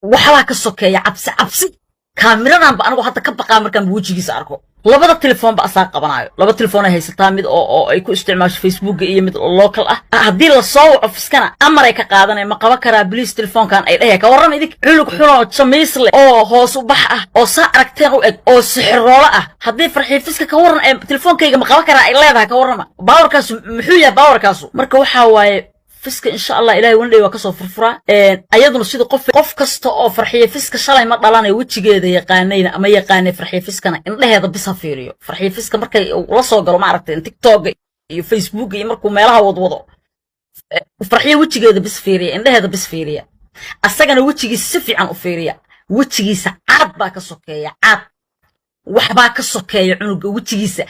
waxaa ka sokeeya cabsi kaamiradan ba anigu hadda ka baqaa markaan wajigiisa arko labada telefoon ba asaa qabanayo laba telefoon ay haysataa mid oo ay ku isticmaasho Facebook iyo mid local ah hadii la soo ofiskana amar ay ka qaadanay ma qaban karaa please telefoonkan ay dhahay ka waran idin xulug xulo jamiisle oo hoos u bax ah oo saa aragteen u eg oo sixiroola ah hadii farxiifiska ka waran ay telefoonkayga ma qaban karaa ay leedahay ka warama bawarkaas muxuu yahay bawarkaas marka waxa waaye fiska insha Allah ilaahay wandhay waa ka soo furfura ayaduna sida qof kasta oo farxiye fiska shalay ma dhalanay wajigeeda yaqaanayna ama yaqaanay farxiye fiskana indhaheeda bis ha fiiriyo farxiye fiska markay la soo galo ma aragtay TikTok iyo Facebook iyo markuu meelaha wadwado farxiye wajigeeda bis fiiriya indhaheeda bis fiiriya asagana wajigiisa si fiican u fiiriya wajigiisa caad baa ka sokeeya caad wax baa ka sokeeya cunuga wajigiisa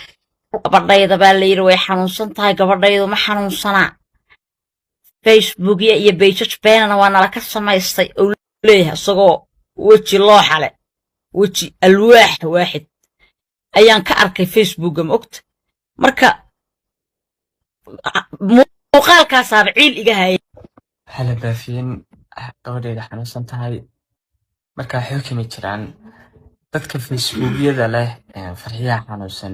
gabadhayda baa la yiri way xanuunsan tahay gabadhaydu ma xanuunsana Facebook iyo page beenana waa nala ka samaystay oo leeyahay asagoo waji loo xale waji alwaax waaxid ayaan ka arkay Facebook ma ogta marka muuqaalkaas ciil iga hayay hala baafiin gabadheeda xanuunsan tahay marka xukumi jiraan dadka Facebookyada leh farxiya xanuunsan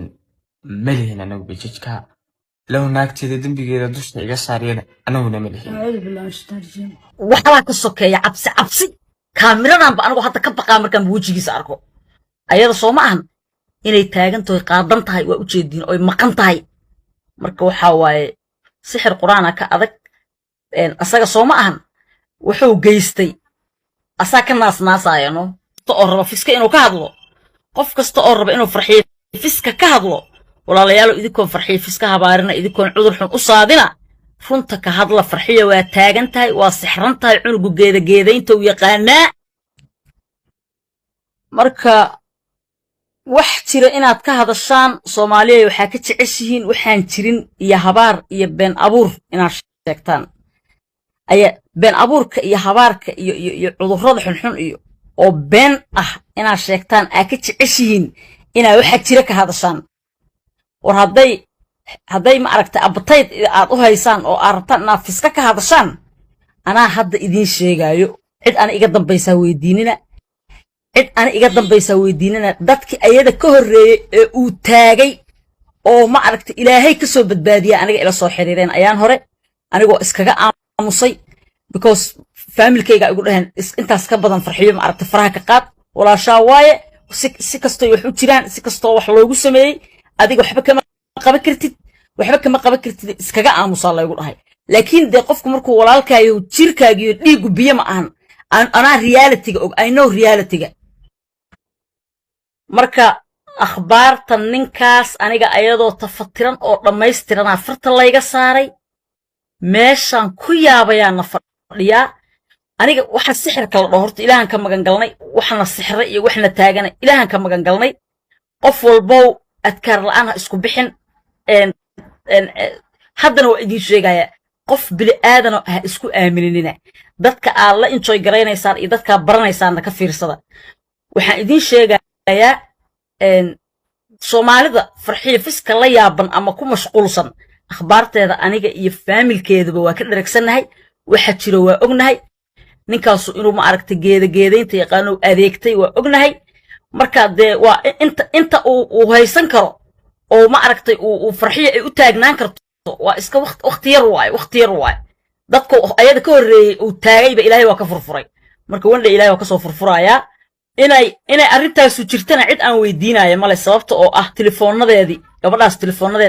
malihin anagu bejijka لو ناكتي دنبيغيدا دوشتا iga saariyada anaguna ma lihin waxaa ka sokeeya cabsi kaamiradan ba anigu hadda ka baqaa markaan wajigiisa arko ayada soo ma ahan inay taagan tahay qaadan tahay waa u jeedin oo maqan tahay marka waxa waaye sixir quraana ka adag asaga soo ma ahan wuxuu geystay asaa ka naasnaasayano oo raba fiska inuu ka hadlo qof kasta oo raba inuu farxiyo fiska ka hadlo walaalayaal idinkoon farxiyo fiska habaarina idinkoon cudur xun u saadina runta ka hadla farxiyo waa taagan tahay waa sixran tahay cunugu geedaynta uu yaqaanaa marka wax jira inaad ka hadashaan Soomaaliya waxa ka jeceshihiin waxaan jirin iyo habaar iyo been abuur inaad sheegtaan aya been abuurka iyo habaarka iyo cudurrada xunxun iyo oo been ah inaad sheegtaan aa ka jeceshihiin inaa waxa jira ka hadashaan war hadday ma aragtay abtayd aad u haysaan oo aragtaan inaad fiska ka hadashaan anaa hadda idin sheegayo cid ana iga dambaysa weydiinina dadkii ayada ka horeeyay ee uu taagay oo ma aragtay ilaahay ka soo badbaadiya aniga ila soo xiriireen ayaan hore anigoo iskaga aamusay because familkayga igu dhahan intaas ka badan farxiyo ma aragtay faraha ka qaad walaashaa waaye si kastoo wax u jiraan si kastoo wax loogu sameeyay adiga waxba kama qaban kartid iskaga aamusaa la igu dhahay laakiin de qofku markuu walaalkaayo jirkaaga iyo dhiigu biyo ma ahan ana reality-ga og I know reality-ga marka akhbaarta ninkaas aniga ayadoo tafatiran oo dhameystiran afarta layga saaray meeshan ku yaabayaan fadhiya aniga waxa sixirka la dhaho horta ilaahan ka magan galnay waxna sixir iyo waxna taagana ilaahan ka magan galnay qof walbo adkaar la'aan isku bixin haddana waa idin sheegaya qof bili aadan ah isku aaminina dadka aad la enjoy gareynaysaan iyo dadka baranaysaan ka fiirsada waxaan idin sheegayaa Soomaalida farxiyo fiska la yaaban ama ku mashquulsan akhbaarteeda aniga iyo familkeedaba waa ka dheregsanahay waxa jiro waa ognahay ninkaas inuu ma aragtay geedaynta yaqaano adeegtay waa ognahay marka de waa inta uu haysan karo oo ma aragtay uu farxiyo ay u taagnaan karto waa iska waqti yar waay dadku ayada ka horeeyay uu taagayba ilaahay waa ka furfuray marka wanda ilaahay waa ka soo furfuraya inay arrintaas jirtana cid aan weydiinayo male sababta oo ah telefoonadeedii gabadhaas telefoonadeeda